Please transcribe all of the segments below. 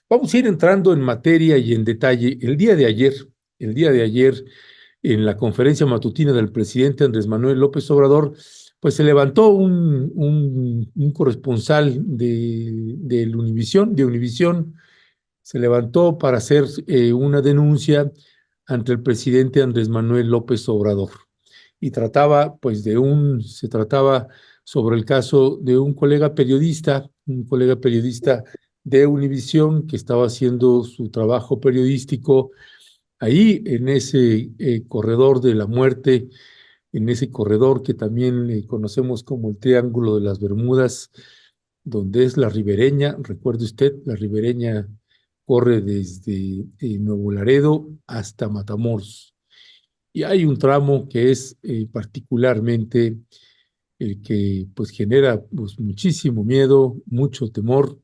Vamos a ir entrando en materia y en detalle. El día de ayer, en la conferencia matutina del presidente Andrés Manuel López Obrador, pues se levantó un corresponsal de Univisión, se levantó para hacer una denuncia ante el presidente Andrés Manuel López Obrador. Y se trataba sobre el caso de un colega periodista de Univisión que estaba haciendo su trabajo periodístico ahí en ese corredor de la muerte, en ese corredor que también conocemos como el Triángulo de las Bermudas, donde es la Ribereña. Recuerde usted, la Ribereña corre desde Nuevo Laredo hasta Matamoros. Y hay un tramo que es particularmente el que pues genera pues muchísimo miedo, mucho temor,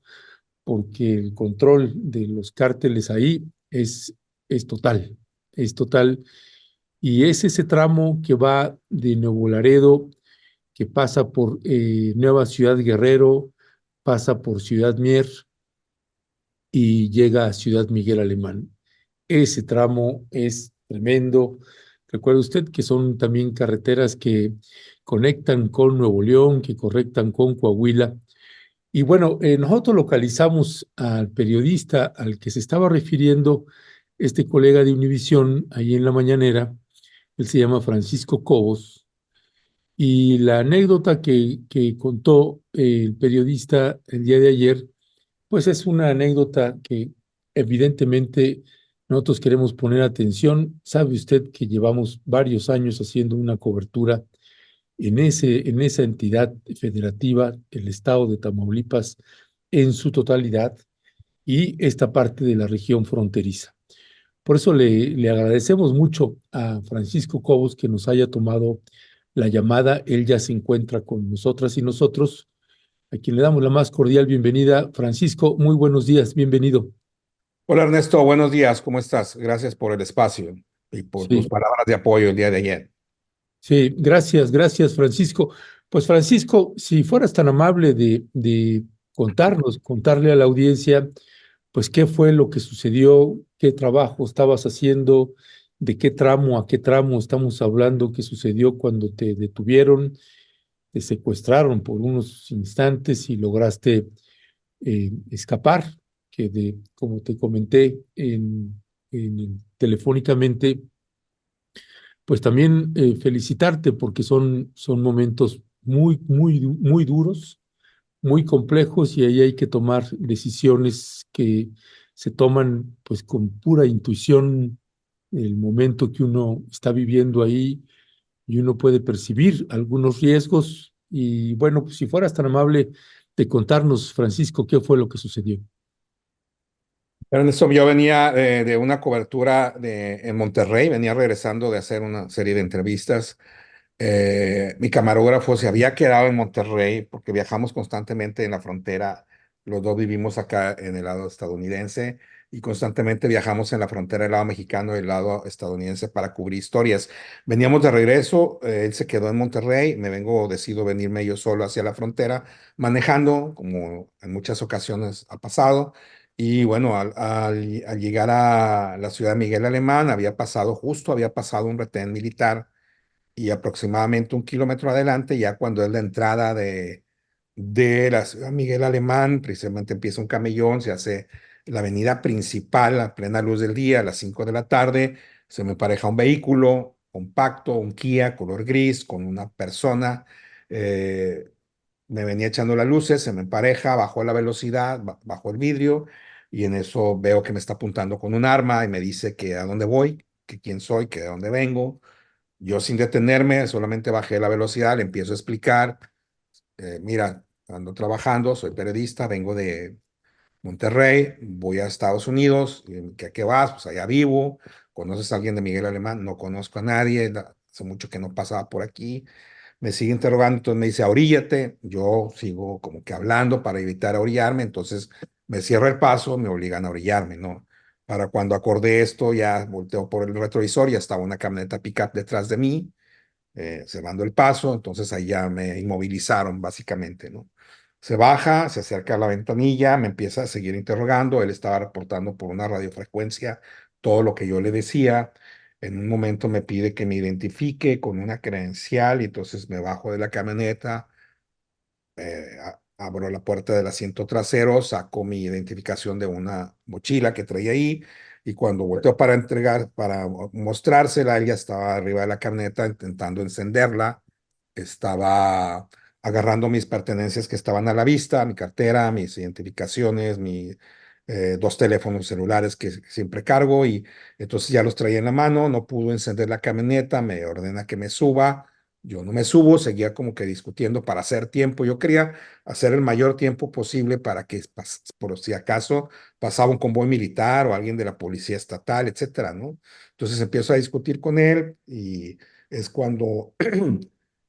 porque el control de los cárteles ahí es total, es total. Y es ese tramo que va de Nuevo Laredo, que pasa por Nueva Ciudad Guerrero, pasa por Ciudad Mier y llega a Ciudad Miguel Alemán. Ese tramo es tremendo. Recuerde usted que son también carreteras que conectan con Nuevo León, que conectan con Coahuila. Y bueno, nosotros localizamos al periodista al que se estaba refiriendo este colega de Univisión ahí en la mañanera. Él se llama Francisco Cobos. Y la anécdota que contó el periodista el día de ayer, pues es una anécdota que evidentemente nosotros queremos poner atención. Sabe usted que llevamos varios años haciendo una cobertura en esa entidad federativa, el estado de Tamaulipas en su totalidad y esta parte de la región fronteriza. Por eso le agradecemos mucho a Francisco Cobos que nos haya tomado la llamada. Él ya se encuentra con nosotras y nosotros, a quien le damos la más cordial bienvenida. Francisco, muy buenos días, bienvenido. Hola Ernesto, buenos días, ¿cómo estás? Gracias por el espacio y por tus Sí, palabras de apoyo el día de ayer. sí, gracias, gracias, Francisco. Pues Francisco, si fueras tan amable de contarle a la audiencia, pues qué fue lo que sucedió, qué trabajo estabas haciendo, de qué tramo a qué tramo estamos hablando, qué sucedió cuando te detuvieron, te secuestraron por unos instantes y lograste escapar, como te comenté telefónicamente, pues también felicitarte porque son momentos muy duros, muy complejos y ahí hay que tomar decisiones que se toman pues con pura intuición el momento que uno está viviendo ahí y uno puede percibir algunos riesgos. Y bueno, pues si fueras tan amable de contarnos, Francisco, qué fue lo que sucedió. Ernesto, yo venía de una cobertura en Monterrey, venía regresando de hacer una serie de entrevistas. Mi camarógrafo se había quedado en Monterrey porque viajamos constantemente en la frontera. Los dos vivimos acá en el lado estadounidense y constantemente viajamos en la frontera del lado mexicano y el lado estadounidense para cubrir historias. Veníamos de regreso, él se quedó en Monterrey, decido venirme yo solo hacia la frontera, manejando, como en muchas ocasiones ha pasado. Y bueno, al llegar a la ciudad de Miguel Alemán, había pasado un retén militar y aproximadamente 1 kilómetro adelante, ya cuando es la entrada de la ciudad Miguel Alemán, precisamente empieza un camellón, se hace la avenida principal a plena luz del día, a las 5 de la tarde, se me pareja un vehículo compacto, un Kia color gris, con una persona, eh, me venía echando las luces, se me empareja, bajó la velocidad, bajó el vidrio, y en eso veo que me está apuntando con un arma y me dice que a dónde voy, que quién soy, que de dónde vengo. Yo sin detenerme, solamente bajé la velocidad, le empiezo a explicar, mira, ando trabajando, soy periodista, vengo de Monterrey, voy a Estados Unidos, ¿a qué vas? Pues allá vivo. ¿Conoces a alguien de Miguel Alemán? No conozco a nadie, hace mucho que no pasaba por aquí. Me sigue interrogando, entonces me dice, oríllate. Yo sigo como que hablando para evitar orillarme, entonces me cierra el paso, me obligan a orillarme, ¿no? Para cuando acordé esto, ya volteo por el retrovisor, ya estaba una camioneta pickup detrás de mí, cerrando el paso, entonces ahí ya me inmovilizaron básicamente, ¿no? Se baja, se acerca a la ventanilla, me empieza a seguir interrogando. Él estaba reportando por una radiofrecuencia todo lo que yo le decía. En un momento me pide que me identifique con una credencial y entonces me bajo de la camioneta, abro la puerta del asiento trasero, saco mi identificación de una mochila que traía ahí y cuando volteo para entregar, para mostrársela, él ya estaba arriba de la camioneta intentando encenderla, estaba agarrando mis pertenencias que estaban a la vista, mi cartera, mis identificaciones, dos teléfonos celulares que siempre cargo y entonces ya los traía en la mano, no pudo encender la camioneta, me ordena que me suba. Yo no me subo, seguía como que discutiendo para hacer tiempo. Yo quería hacer el mayor tiempo posible para que, por si acaso, pasaba un convoy militar o alguien de la policía estatal, etcétera, ¿no? Entonces empiezo a discutir con él y es cuando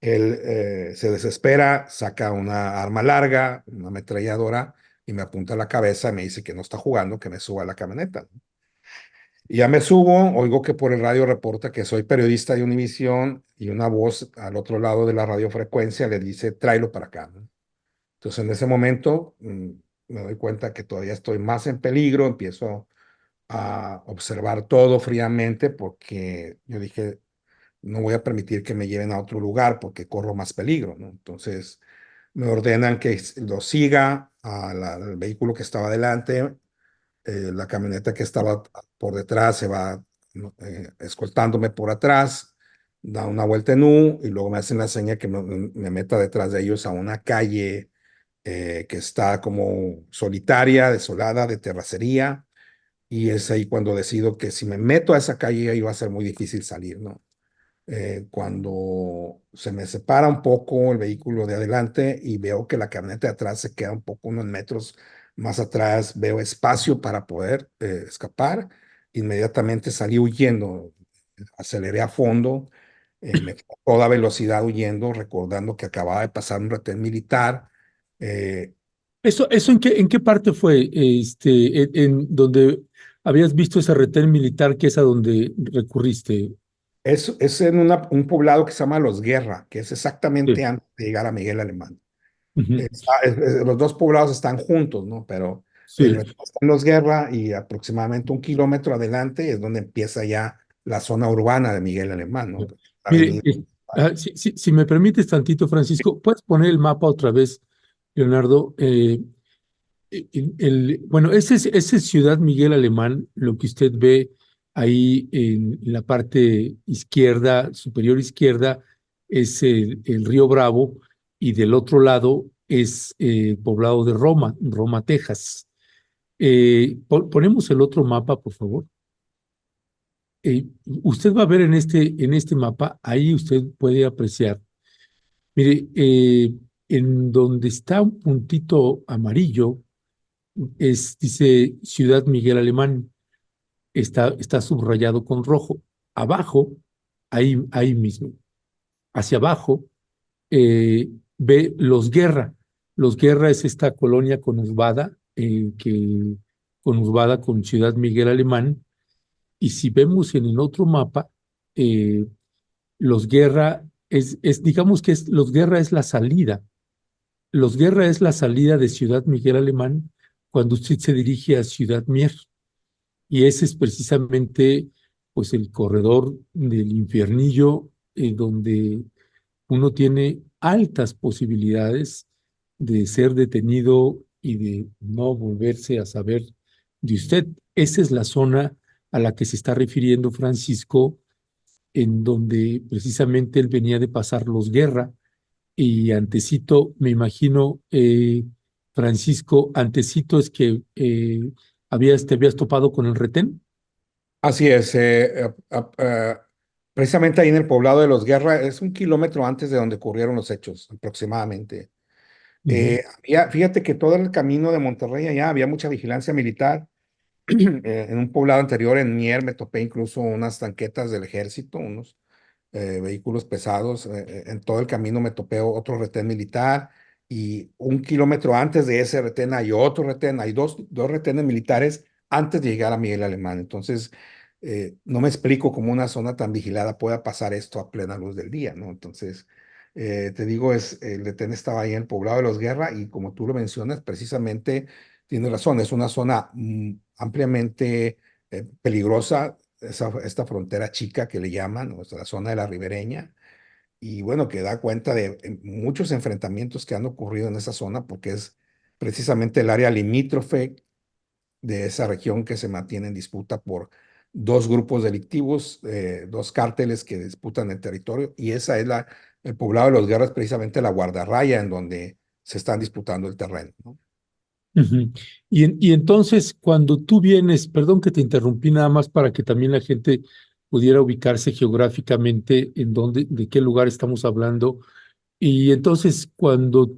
él se desespera, saca una arma larga, una ametralladora, y me apunta a la cabeza y me dice que no está jugando, que me suba a la camioneta. Y ya me subo, oigo que por el radio reporta que soy periodista de Univisión y una voz al otro lado de la radiofrecuencia le dice, tráelo para acá, ¿no? Entonces en ese momento me doy cuenta que todavía estoy más en peligro, empiezo a observar todo fríamente porque yo dije, no voy a permitir que me lleven a otro lugar porque corro más peligro, ¿no? Entonces me ordenan que lo siga al vehículo que estaba delante, la camioneta que estaba por detrás se va escoltándome por atrás, da una vuelta en U y luego me hacen la seña que me meta detrás de ellos a una calle que está como solitaria, desolada, de terracería. Y es ahí cuando decido que si me meto a esa calle iba a ser muy difícil salir, ¿no? Cuando se me separa un poco el vehículo de adelante y veo que la camioneta de atrás se queda un poco unos metros más atrás, veo espacio para poder escapar, inmediatamente salí huyendo, aceleré a fondo, me fui a toda velocidad huyendo, recordando que acababa de pasar un retén militar. eh, ¿Eso en qué parte fue? En donde habías visto ese retén militar que es a donde recurriste. es en un poblado que se llama Los Guerra, que es exactamente Sí. antes de llegar a Miguel Alemán. Ujú. Los dos poblados están juntos, ¿no? Pero el Sí. resto está en Los Guerra y aproximadamente 1 kilómetro adelante es donde empieza ya la zona urbana de Miguel Alemán, ¿no? La Mire, avenida. si me permites tantito, Francisco, ¿puedes poner el mapa otra vez, Leonardo? Bueno, ese es Ciudad Miguel Alemán, lo que usted ve ahí en la parte izquierda, superior izquierda, es el río Bravo, y del otro lado es el poblado de Roma, Roma, Texas. Ponemos el otro mapa, por favor. Usted va a ver en este mapa, ahí usted puede apreciar. Mire, en donde está un puntito amarillo, dice Ciudad Miguel Alemán, está subrayado con rojo. Abajo, ahí mismo, hacia abajo, ve Los Guerra. Los Guerra es esta colonia conurbada con Ciudad Miguel Alemán. Y si vemos en el otro mapa, eh, Los Guerra digamos que Los Guerra es la salida. Los Guerra es la salida de Ciudad Miguel Alemán cuando usted se dirige a Ciudad Mier. Y ese es precisamente pues el corredor del infiernillo, donde uno tiene altas posibilidades de ser detenido y de no volverse a saber de usted. Esa es la zona a la que se está refiriendo Francisco, en donde precisamente él venía de pasar Los Guerra y antecito, me imagino, Francisco, antecito es que te habías topado con el retén. Así es, precisamente ahí en el poblado de Los Guerra, es 1 kilómetro antes de donde ocurrieron los hechos, aproximadamente. Ujú. Fíjate que todo el camino de Monterrey allá había mucha vigilancia militar. En un poblado anterior, en Mier, me topé incluso unas tanquetas del ejército, unos vehículos pesados. En todo el camino me topé otro retén militar y 1 kilómetro antes de ese retén hay otro retén, hay dos retenes militares antes de llegar a Miguel Alemán. Entonces, no me explico cómo una zona tan vigilada pueda pasar esto a plena luz del día, ¿no? Entonces, Te digo, el detén estaba ahí en el poblado de Los Guerra y como tú lo mencionas, precisamente tienes razón, es una zona ampliamente peligrosa, esta frontera chica que le llaman, o sea, la zona de la ribereña, y bueno, que da cuenta de muchos enfrentamientos que han ocurrido en esa zona porque es precisamente el área limítrofe de esa región que se mantiene en disputa por dos grupos delictivos, dos cárteles que disputan el territorio, y esa es el poblado de Los Guerras, precisamente la guardarraya en donde se están disputando el terreno, ¿no? Ujú. Y entonces, cuando tú vienes, perdón que te interrumpí nada más para que también la gente pudiera ubicarse geográficamente en dónde, de qué lugar estamos hablando. Y entonces, cuando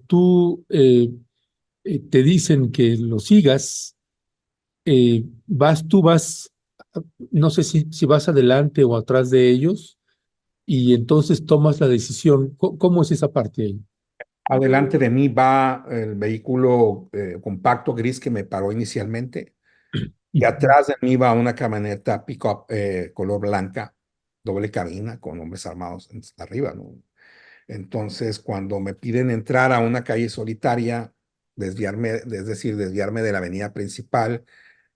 te dicen que lo sigas, tú vas, no sé si vas adelante o atrás de ellos, y entonces tomas la decisión. ¿Cómo es esa parte ahí? Adelante de mí va el vehículo compacto gris que me paró inicialmente, y Ujú. atrás de mí va una camioneta pick-up color blanca, doble cabina, con hombres armados arriba, ¿no? Entonces, cuando me piden entrar a una calle solitaria, desviarme, es decir, desviarme de la avenida principal,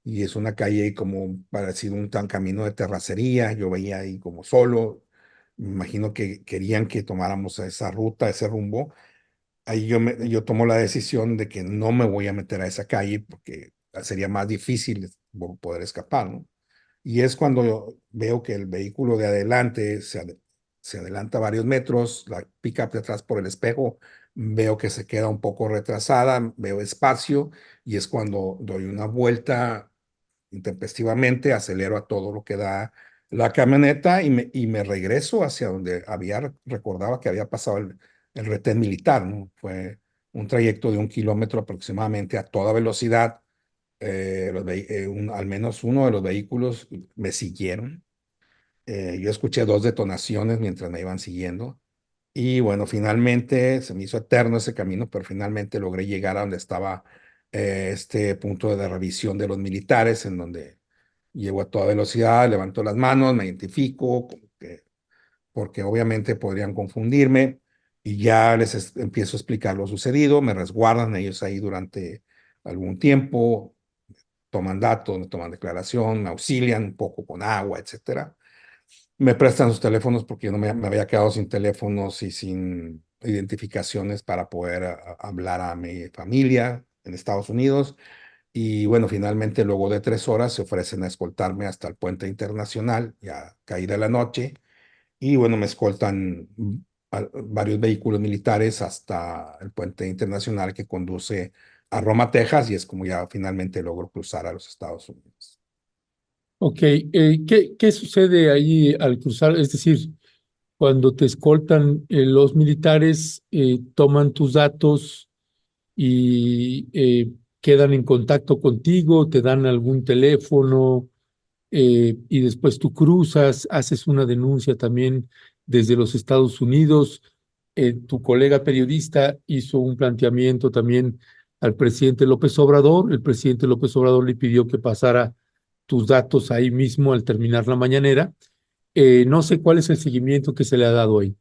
y es una calle como parecido a un tan camino de terracería, yo veía ahí como solo, me imagino que querían que tomáramos esa ruta, ese rumbo. Ahí yo tomo la decisión de que no me voy a meter a esa calle porque sería más difícil poder escapar, ¿no? Y es cuando yo veo que el vehículo de adelante se adelanta varios metros, la pickup de atrás por el espejo, veo que se queda un poco retrasada, veo espacio, y es cuando doy una vuelta intempestivamente, acelero a todo lo que da la camioneta, y me regreso hacia donde recordaba que había pasado el retén militar, ¿no? Fue un trayecto de 1 kilómetro aproximadamente a toda velocidad. Al menos uno de los vehículos me siguieron. Yo escuché dos detonaciones mientras me iban siguiendo. Y bueno, finalmente se me hizo eterno ese camino, pero finalmente logré llegar a donde estaba este punto de revisión de los militares, en donde llego a toda velocidad, levanto las manos, me identifico, porque obviamente podrían confundirme, y ya empiezo a explicar lo sucedido, me resguardan ellos ahí durante algún tiempo, toman datos, me toman declaración, me auxilian un poco con agua, etcétera. Me prestan sus teléfonos porque yo no me había quedado sin teléfonos y sin identificaciones para poder hablar a mi familia en Estados Unidos. Y bueno, finalmente luego de 3 horas se ofrecen a escoltarme hasta el puente internacional, ya caída la noche. Y bueno, me escoltan varios vehículos militares hasta el puente internacional que conduce a Roma, Texas, y es como ya finalmente logro cruzar a los Estados Unidos. Ok, ¿qué sucede ahí al cruzar? Es decir, cuando te escoltan los militares, toman tus datos y quedan en contacto contigo, te dan algún teléfono, y después tú cruzas, haces una denuncia también desde los Estados Unidos. Tu colega periodista hizo un planteamiento también al presidente López Obrador. El presidente López Obrador le pidió que pasara tus datos ahí mismo al terminar la mañanera. No sé cuál es el seguimiento que se le ha dado ahí.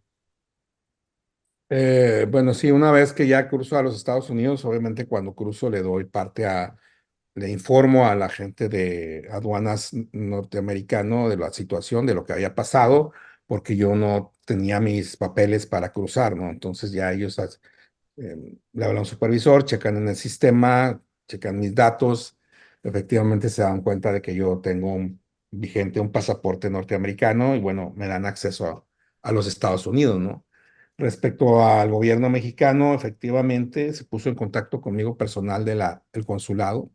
Bueno, sí, una vez que ya cruzo a los Estados Unidos, obviamente cuando cruzo le informo a la gente de aduanas norteamericano de la situación, de lo que había pasado, porque yo no tenía mis papeles para cruzar, ¿no? Entonces ya ellos le hablan a un supervisor, checan en el sistema, checan mis datos, efectivamente se dan cuenta de que yo tengo vigente un pasaporte norteamericano, y bueno, me dan acceso a los Estados Unidos, ¿no? Respecto al gobierno mexicano, efectivamente se puso en contacto conmigo personal el consulado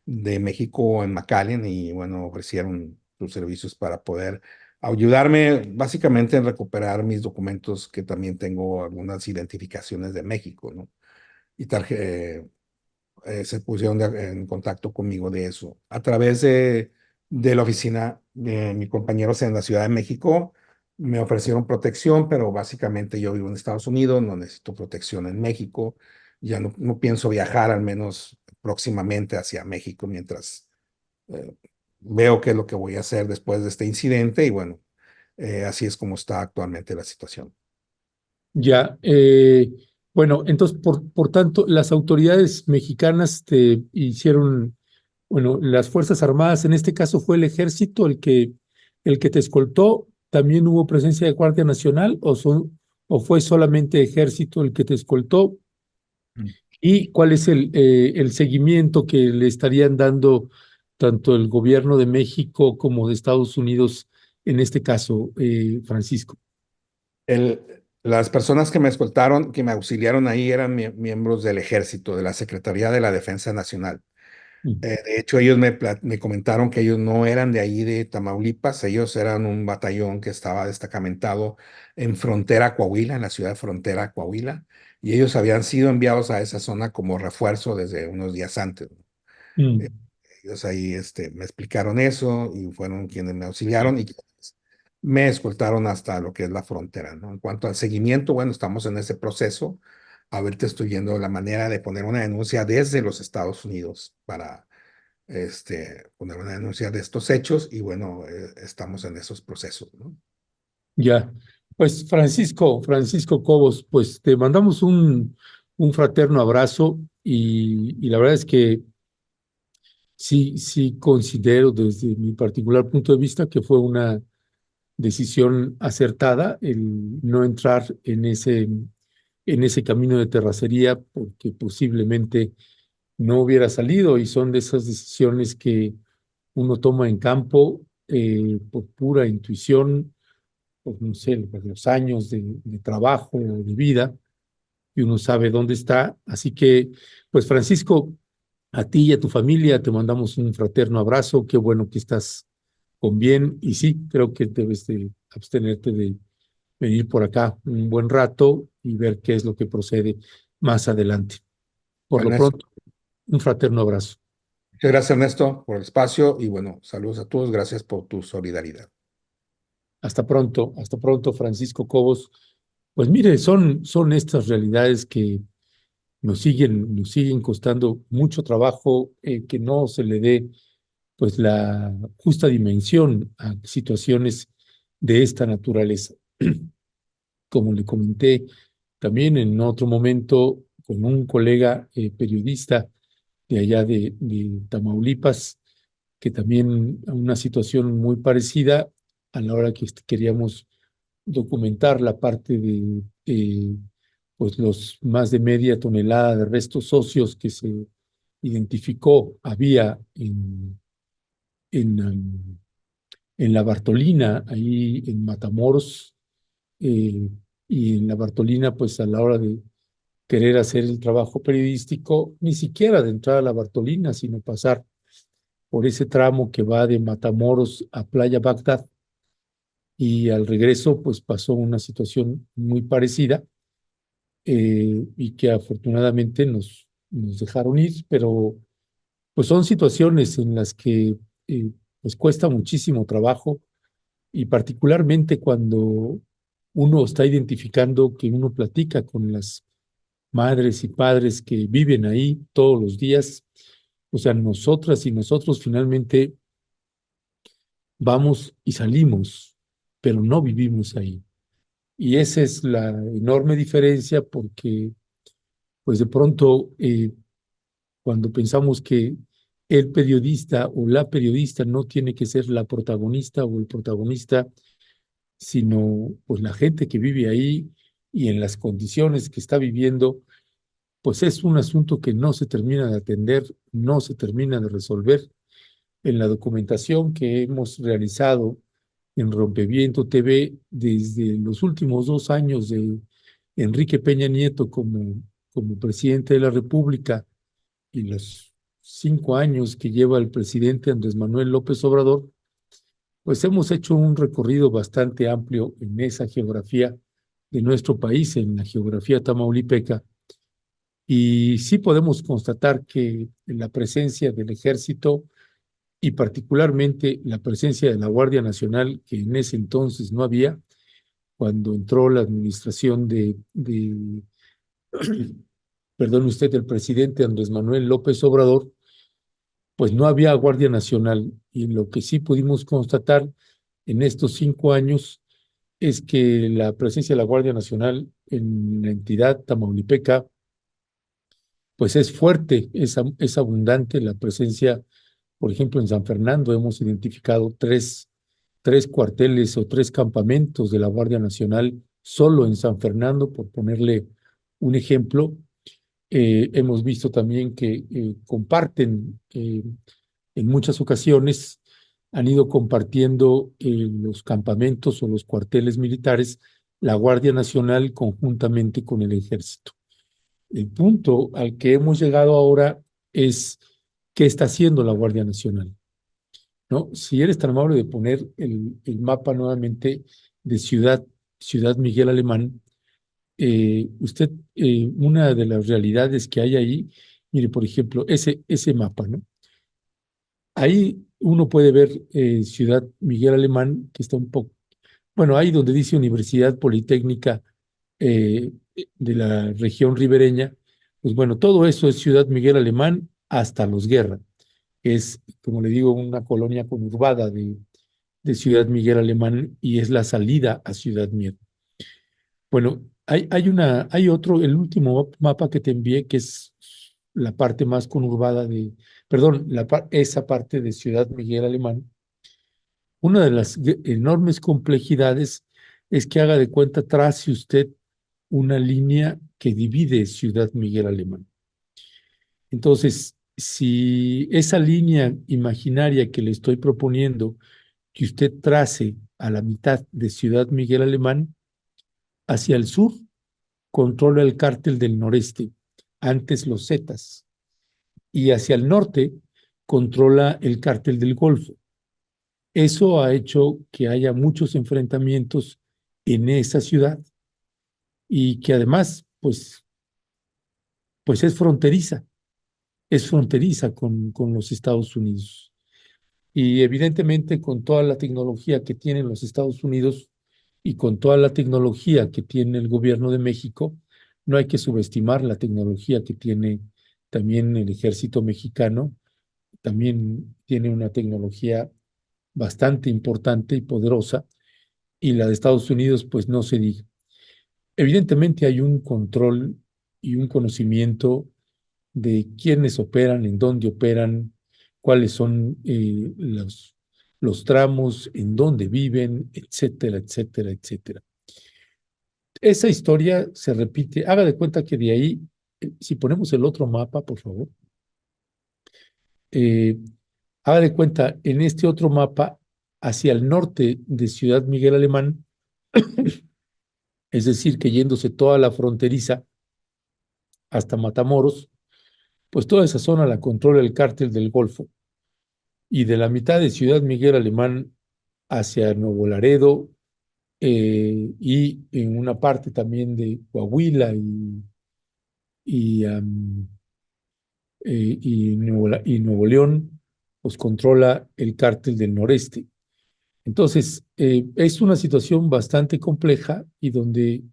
de México en McAllen, y bueno, ofrecieron sus servicios para poder ayudarme básicamente en recuperar mis documentos, que también tengo algunas identificaciones de México, ¿no? Y se pusieron en contacto conmigo de eso. A través de la oficina de mis compañeros en la Ciudad de México, me ofrecieron protección, pero básicamente yo vivo en Estados Unidos, no necesito protección en México. Ya no pienso viajar, al menos próximamente, hacia México mientras eh, veo qué es lo que voy a hacer después de este incidente, y bueno, así es como está actualmente la situación. Ya, bueno, entonces, por tanto, las autoridades mexicanas te hicieron, bueno, las Fuerzas Armadas, en este caso fue el ejército el que te escoltó. ¿También hubo presencia de Guardia Nacional o fue solamente ejército el que te escoltó? ¿Y cuál es el seguimiento que le estarían dando tanto el gobierno de México como de Estados Unidos en este caso, Francisco? Las personas que me escoltaron, que me auxiliaron ahí, eran miembros del ejército, de la Secretaría de la Defensa Nacional. Mm, De hecho, ellos me comentaron que ellos no eran de ahí de Tamaulipas, ellos eran un batallón que estaba destacamentado en frontera Coahuila, en la ciudad de frontera Coahuila, y ellos habían sido enviados a esa zona como refuerzo desde unos días antes. Eh, mm. Ellos ahí me explicaron eso y fueron quienes me auxiliaron y me escoltaron hasta lo que es la frontera, ¿no? En cuanto al seguimiento, bueno, estamos en ese proceso. A ver, te estoy yendo la manera de poner una denuncia desde los Estados Unidos para poner una denuncia de estos hechos y bueno, estamos en esos procesos, ¿no? Ya, pues Francisco Cobos, pues te mandamos un fraterno abrazo y la verdad es que sí considero desde mi particular punto de vista que fue una decisión acertada el no entrar en ese camino de terracería porque posiblemente no hubiera salido y son de esas decisiones que uno toma en campo por pura intuición pues no sé, pues, los años de trabajo, de vida, y uno sabe dónde está. Así que, pues Francisco, a ti y a tu familia te mandamos un fraterno abrazo. Qué bueno que estás con bien. Y sí, creo que debes de abstenerte de venir por acá un buen rato y ver qué es lo que procede más adelante. Por lo Bueno, eso. pronto, un fraterno abrazo. Muchas gracias, Ernesto, por el espacio y bueno, saludos a todos. Gracias por tu solidaridad. Hasta pronto, Francisco Cobos. Pues mire, son estas realidades que nos siguen costando mucho trabajo que no se le dé pues la justa dimensión a situaciones de esta naturaleza. Como le comenté también en otro momento con un colega periodista de allá de Tamaulipas, que también una situación muy parecida a la hora que queríamos documentar la parte de pues los más de media tonelada de restos óseos que se identificó había en, um, en la Bartolina, ahí en Matamoros, eh, y en la Bartolina, pues a la hora de querer hacer el trabajo periodístico, ni siquiera de entrar a la Bartolina, sino pasar por ese tramo que va de Matamoros a Playa Bagdad, y al regreso, pues pasó una situación muy parecida y que afortunadamente nos dejaron ir, pero pues son situaciones en las que pues cuesta muchísimo trabajo y particularmente cuando uno está identificando que uno platica con las madres y padres que viven ahí todos los días, o sea, nosotras y nosotros finalmente vamos y salimos, pero no vivimos ahí. Y esa es la enorme diferencia porque pues de pronto cuando pensamos que el periodista o la periodista no tiene que ser la protagonista o el protagonista, sino pues la gente que vive ahí y en las condiciones que está viviendo, pues es un asunto que no se termina de atender, no se termina de resolver. En la documentación que hemos realizado en Rompeviento TV desde los últimos 2 años de Enrique Peña Nieto como presidente de la República y los 5 años que lleva el presidente Andrés Manuel López Obrador, pues hemos hecho un recorrido bastante amplio en esa geografía de nuestro país, en la geografía tamaulipeca, y sí podemos constatar que la presencia del ejército y particularmente la presencia de la Guardia Nacional, que en ese entonces no había, cuando entró la administración perdón usted, el presidente Andrés Manuel López Obrador, pues no había Guardia Nacional. Y lo que sí pudimos constatar en estos 5 años es que la presencia de la Guardia Nacional en la entidad tamaulipeca, pues es fuerte, es abundante la presencia. Por ejemplo, en San Fernando hemos identificado tres cuarteles o tres campamentos de la Guardia Nacional solo en San Fernando, por ponerle un ejemplo. Hemos visto también que comparten en muchas ocasiones, han ido compartiendo los campamentos o los cuarteles militares, la Guardia Nacional conjuntamente con el Ejército. El punto al que hemos llegado ahora es qué está haciendo la Guardia Nacional, ¿no? Si eres tan amable de poner el mapa nuevamente de Ciudad Miguel Alemán, usted, una de las realidades que hay ahí, mire, por ejemplo, ese mapa, ¿no? Ahí uno puede ver Ciudad Miguel Alemán, que está un poco, bueno, ahí donde dice Universidad Politécnica eh, de la región ribereña, pues bueno, todo eso es Ciudad Miguel Alemán hasta Los Guerra, que es, como le digo, una colonia conurbada de Ciudad Miguel Alemán y es la salida a Ciudad Mier. Bueno, hay otro, el último mapa que te envié, que es la parte más conurbada perdón, esa parte de Ciudad Miguel Alemán. Una de las enormes complejidades es que haga de cuenta, trace usted una línea que divide Ciudad Miguel Alemán. Entonces, si esa línea imaginaria que le estoy proponiendo, que usted trace a la mitad de Ciudad Miguel Alemán, hacia el sur, controla el cártel del noreste, antes los Zetas, y hacia el norte controla el cártel del Golfo. Eso ha hecho que haya muchos enfrentamientos en esa ciudad y que además, pues es fronteriza con los Estados Unidos. Y evidentemente con toda la tecnología que tienen los Estados Unidos y con toda la tecnología que tiene el gobierno de México, no hay que subestimar la tecnología que tiene también el ejército mexicano. También tiene una tecnología bastante importante y poderosa, y la de Estados Unidos, pues no se diga. Evidentemente hay un control y un conocimiento de quiénes operan, en dónde operan, cuáles son los tramos, en dónde viven, etcétera, etcétera, etcétera. Esa historia se repite. Haga de cuenta que de ahí, si ponemos el otro mapa, por favor, eh, haga de cuenta, en este otro mapa, hacia el norte de Ciudad Miguel Alemán, es decir, que yéndose toda la fronteriza hasta Matamoros, pues toda esa zona la controla el cártel del Golfo. Y de la mitad de Ciudad Miguel Alemán hacia Nuevo Laredo y en una parte también de Coahuila y, um, y Nuevo León, pues controla el cártel del noreste. Entonces, es una situación bastante compleja y donde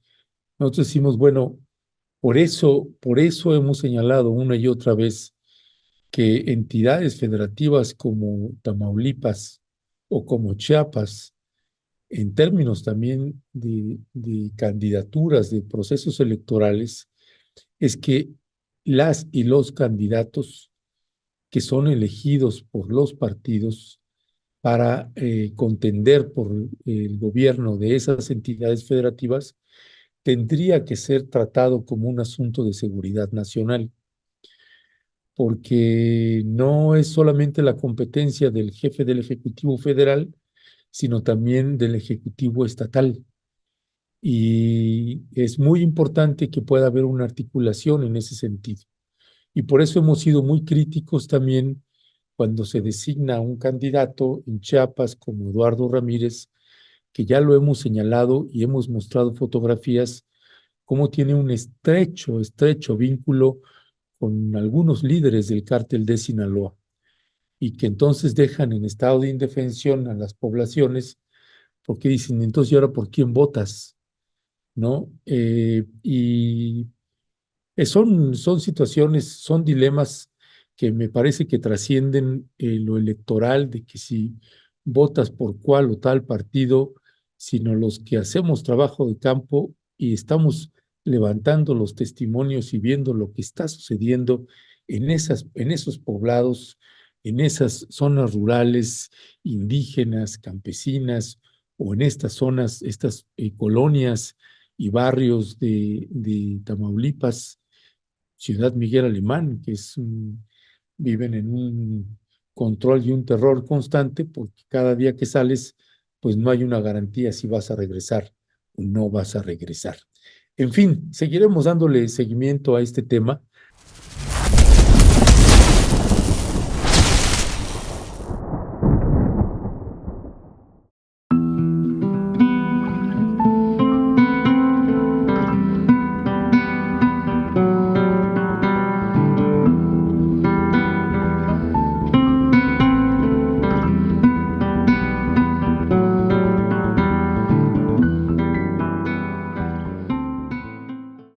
nosotros decimos, bueno, por eso hemos señalado una y otra vez que entidades federativas como Tamaulipas o como Chiapas, en términos también de candidaturas, de procesos electorales, es que las y los candidatos que son elegidos por los partidos para contender por el gobierno de esas entidades federativas tendría que ser tratado como un asunto de seguridad nacional, porque no es solamente la competencia del jefe del Ejecutivo Federal, sino también del Ejecutivo Estatal. Y es muy importante que pueda haber una articulación en ese sentido. Y por eso hemos sido muy críticos también cuando se designa un candidato en Chiapas como Eduardo Ramírez, que ya lo hemos señalado y hemos mostrado fotografías, cómo tiene un estrecho vínculo con algunos líderes del cártel de Sinaloa y que entonces dejan en estado de indefensión a las poblaciones porque dicen, entonces, ¿y ahora por quién votas? ¿No? Son situaciones, son dilemas que me parece que trascienden lo electoral, de que si votas por cual o tal partido, sino los que hacemos trabajo de campo y estamos levantando los testimonios y viendo lo que está sucediendo en esos poblados, en esas zonas rurales, indígenas, campesinas, o en estas zonas, estas colonias y barrios de Tamaulipas, Ciudad Miguel Alemán, viven en un control y un terror constante porque cada día que sales, pues no hay una garantía si vas a regresar o no vas a regresar. En fin, seguiremos dándole seguimiento a este tema